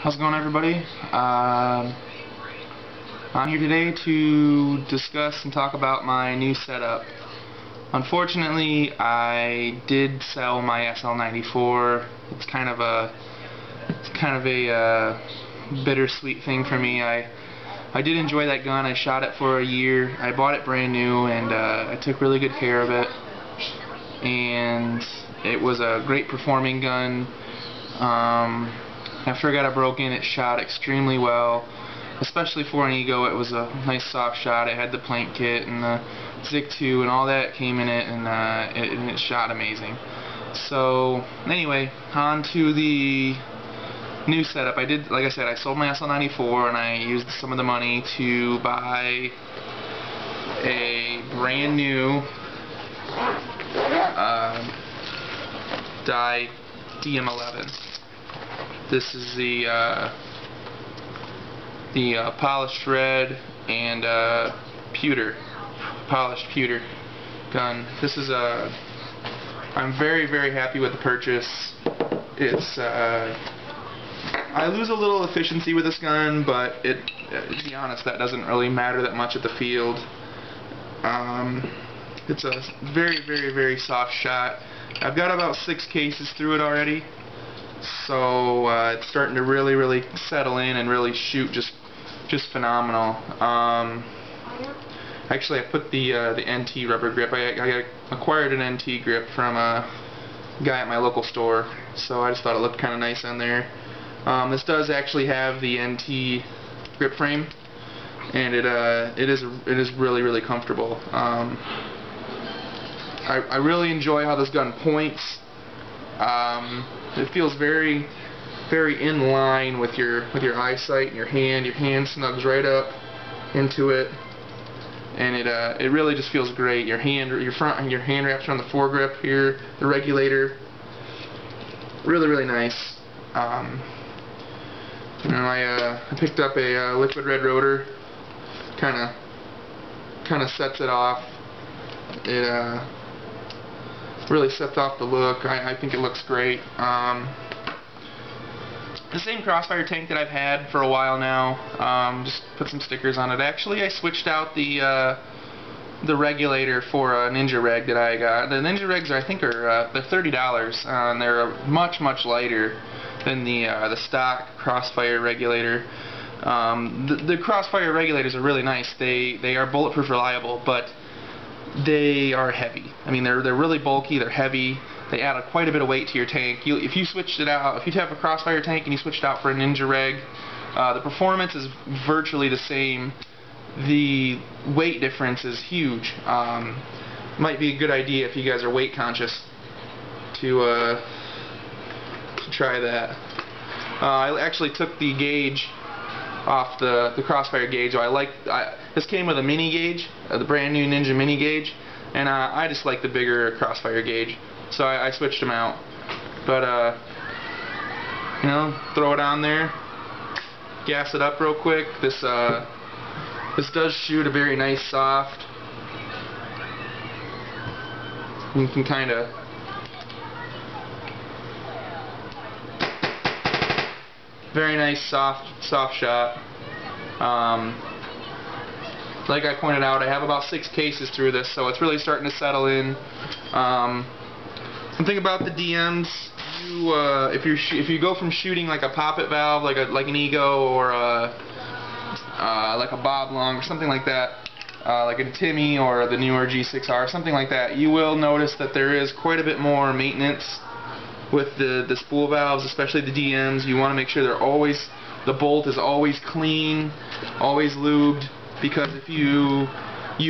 How's it going, everybody? I'm here today to discuss and talk about my new setup. Unfortunately, I did sell my SL94. It's kind of a bittersweet thing for me. I did enjoy that gun. I shot it for a year. I bought it brand new, and I took really good care of it. And it was a great performing gun. After I got it broken, it shot extremely well, especially for an Ego. It was a nice soft shot. It had the plank kit and the ZIG-2 and all that came in it, and it shot amazing. So anyway, on to the new setup. Like I said, I sold my SL94 and I used some of the money to buy a brand new die DM11. This is the polished red and polished pewter gun. This is I'm very happy with the purchase. It's I lose a little efficiency with this gun, but to be honest, that doesn't really matter that much at the field. It's a very soft shot. I've got about 6 cases through it already, so it's starting to really settle in and really shoot just phenomenal. Actually, I put the NT rubber grip. I acquired an NT grip from a guy at my local store, so I just thought it looked kind of nice on there. This does actually have the NT grip frame, and it is really comfortable. I really enjoy how this gun points. It feels very in line with your eyesight and your hand. Your hand snugs right up into it, and it really just feels great. Your hand wraps around the foregrip here, the regulator. Really nice. I picked up a liquid red rotor. Kind of sets it off. It really sets off the look. I think it looks great. The same crossfire tank that I've had for a while now. Just put some stickers on it. Actually, I switched out the regulator for a Ninja Reg that I got. The Ninja Regs they're $30, and they're much lighter than the stock crossfire regulator. The crossfire regulators are really nice. They are bulletproof reliable, but they are heavy. I mean, they're really bulky, they're heavy, they add quite a bit of weight to your tank. If you switched it out, if you have a crossfire tank and you switched out for a Ninja Reg, the performance is virtually the same. The weight difference is huge. Might be a good idea if you guys are weight conscious to try that. I actually took the gauge off the crossfire gauge. This came with a mini gauge, the brand new Ninja mini gauge, and I just like the bigger crossfire gauge, so I switched them out. But you know, throw it on there, gas it up real quick. This does shoot a very nice soft. You can kind of very nice soft shot. Like I pointed out, I have about 6 cases through this, so it's really starting to settle in. Something about the DMs, if you go from shooting like a poppet valve, like an Ego, or like a Bob Long or something like that, like a Timmy or the newer G6R, something like that, you will notice that there is quite a bit more maintenance with the spool valves, especially the DMs. You want to make sure the bolt is always clean, always lubed, because if you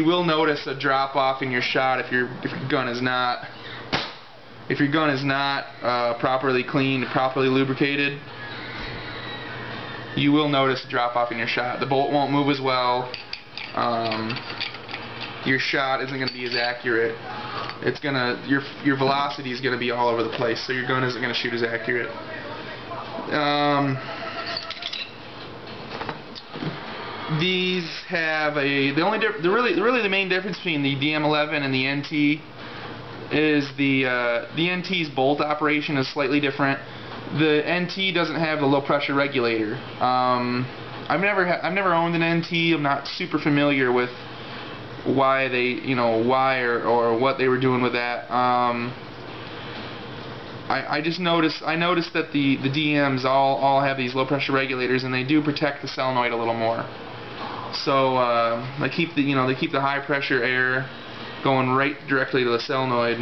will notice a drop off in your shot if your gun is not properly cleaned, properly lubricated. You will notice a drop off in your shot. The bolt won't move as well. Your shot isn't going to be as accurate. Your velocity is going to be all over the place, so your gun isn't going to shoot as accurate. These have really the main difference between the DM11 and the NT is the NT's bolt operation is slightly different. The NT doesn't have the low pressure regulator. I've never owned an NT. I'm not super familiar with why they, why or what they were doing with that. I noticed that the DMs all have these low pressure regulators, and they do protect the solenoid a little more. So they keep the high pressure air going right directly to the solenoid,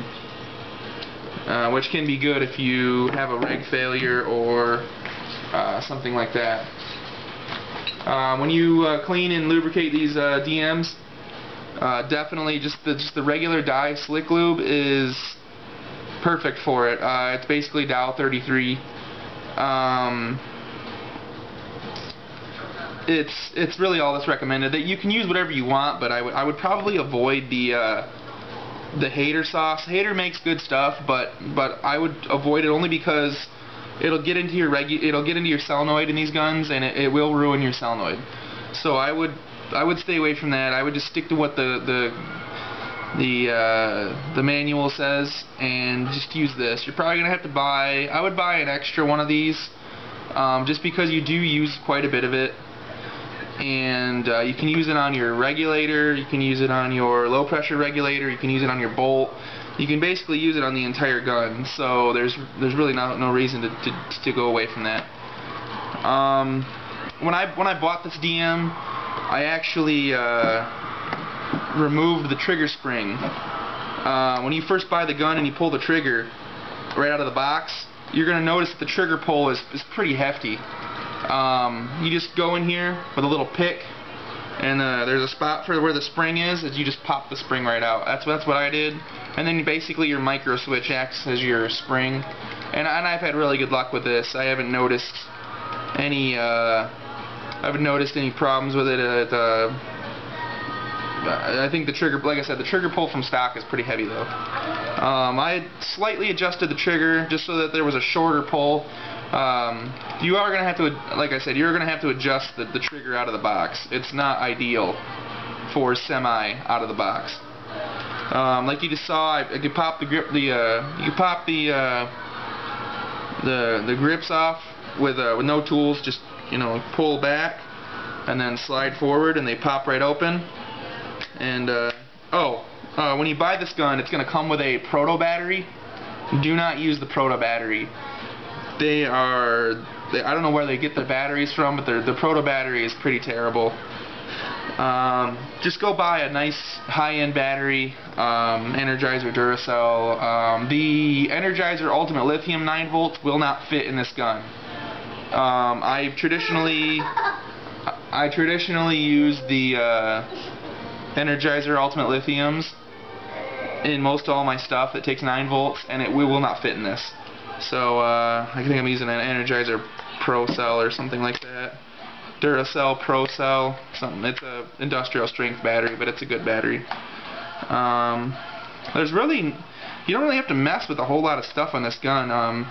which can be good if you have a reg failure or something like that. When you clean and lubricate these DMs, definitely just the regular dye slick lube is perfect for it. It's basically Dow 33. It's really all that's recommended. That you can use whatever you want, but I would probably avoid the hater sauce. Hater makes good stuff, but I would avoid it only because it'll get into your solenoid in these guns, and it will ruin your solenoid. So I would stay away from that. I would just stick to what the manual says and just use this. You're probably gonna have to buy. I would buy an extra one of these, just because you do use quite a bit of it. And you can use it on your regulator, you can use it on your low pressure regulator, you can use it on your bolt. You can basically use it on the entire gun. So there's really no reason to go away from that. When I bought this DM, I actually removed the trigger spring. When you first buy the gun and you pull the trigger right out of the box, you're going to notice that the trigger pull is pretty hefty. You just go in here with a little pick, and there's a spot for where the spring is, you just pop the spring right out. That's what I did. And then basically your micro switch acts as your spring. And I've had really good luck with this. I haven't noticed any problems with it. I think the trigger, like I said, the trigger pull from stock is pretty heavy though. I slightly adjusted the trigger just so that there was a shorter pull. You are going to have to, like I said, you're going to have to adjust the trigger out of the box. It's not ideal for semi out of the box. Like you just saw, I could pop the grip, you could pop the grips off with no tools. Just pull back and then slide forward, and they pop right open. And when you buy this gun, it's going to come with a proto battery. Do not use the proto battery. I don't know where they get the batteries from, but the proto battery is pretty terrible. Just go buy a nice high-end battery, Energizer Duracell. The Energizer Ultimate Lithium 9 volts will not fit in this gun. I traditionally use the Energizer Ultimate Lithiums in most all my stuff that takes 9 volts, and it will not fit in this. So I think I'm using an Energizer Pro Cell or something like that. Duracell Pro Cell, something. It's a industrial strength battery, but it's a good battery. You don't really have to mess with a whole lot of stuff on this gun.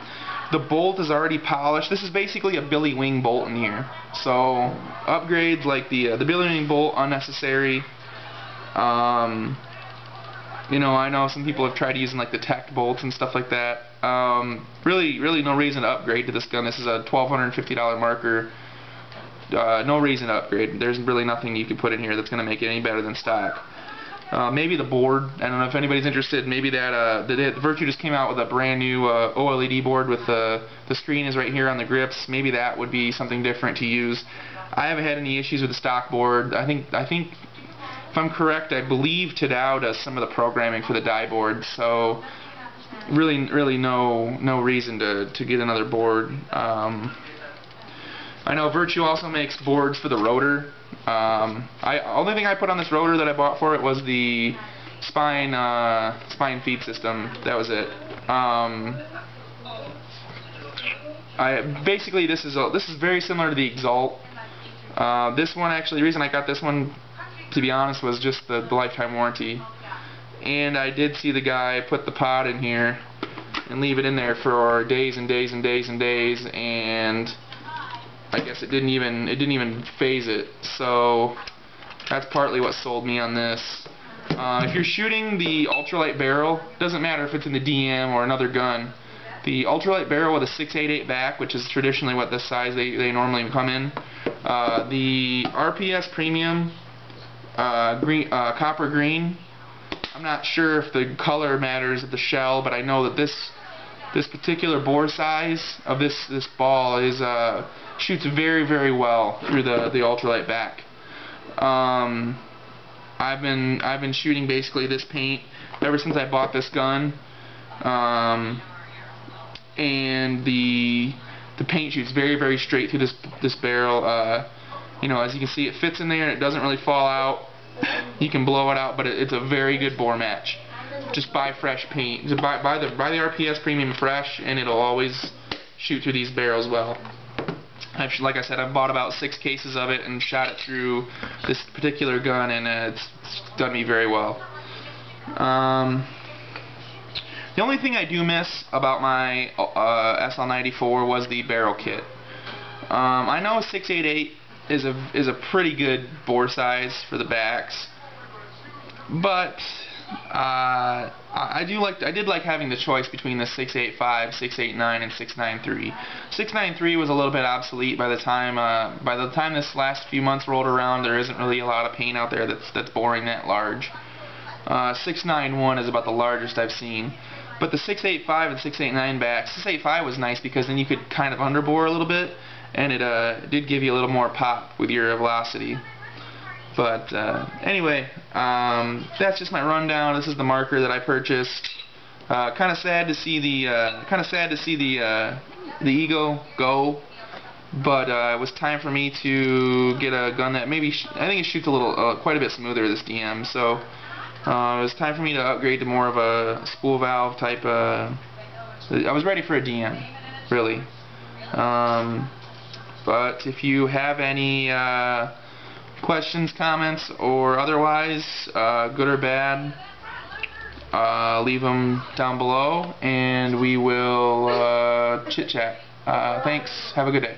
The bolt is already polished. This is basically a Billy Wing bolt in here. So upgrades like the Billy Wing bolt, unnecessary. I know some people have tried using like the Tech bolts and stuff like that. Really no reason to upgrade to this gun. This is a $1,250 marker. No reason to upgrade. There's really nothing you can put in here that's going to make it any better than stock. Maybe the board. I don't know if anybody's interested. Maybe that the Virtue just came out with a brand new OLED board with the screen is right here on the grips. Maybe that would be something different to use. I haven't had any issues with the stock board. I think if I'm correct, I believe Tadao does some of the programming for the die board. So really no reason to get another board. I know Virtue also makes boards for the rotor. Only thing I put on this rotor that I bought for it was the spine feed system. That was it. Basically this is very similar to the Exalt. This one actually, the reason I got this one, to be honest, was just the lifetime warranty. And I did see the guy put the pod in here and leave it in there for days and days and days and days, and I guess it didn't even phase it. So that's partly what sold me on this. If you're shooting the ultralight barrel, doesn't matter if it's in the DM or another gun, the ultralight barrel with a 688 back, which is traditionally what this size they normally come in. The RPS Premium copper green. I'm not sure if the color matters of the shell, but I know that this particular bore size of this ball is shoots very, very well through the ultralight back. I've been shooting basically this paint ever since I bought this gun, and the paint shoots very, very straight through this barrel. You know, as you can see, it fits in there and it doesn't really fall out. You can blow it out, but it's a very good bore match. Just buy fresh paint. Just buy the RPS Premium fresh, and it'll always shoot through these barrels well. Like I said, I've bought about 6 cases of it and shot it through this particular gun, and it's done me very well. The only thing I do miss about my SL94 was the barrel kit. I know a 688 is a pretty good bore size for the backs, but I did like having the choice between the 685, 689, and 693. 693 was a little bit obsolete by the time this last few months rolled around. There isn't really a lot of paint out there that's boring that large. 691 is about the largest I've seen. But the 685 and 689 backs, 685 was nice because then you could kind of underbore a little bit, and it did give you a little more pop with your velocity. But anyway, that's just my rundown. This is the marker that I purchased. Kind of sad to see the Ego go, but it was time for me to get a gun that maybe I think it shoots a little, quite a bit smoother, this DM. So it was time for me to upgrade to more of a spool valve type. I was ready for a DM, really. But if you have any questions, comments, or otherwise, good or bad, leave them down below, and we will chit-chat. Thanks. Have a good day.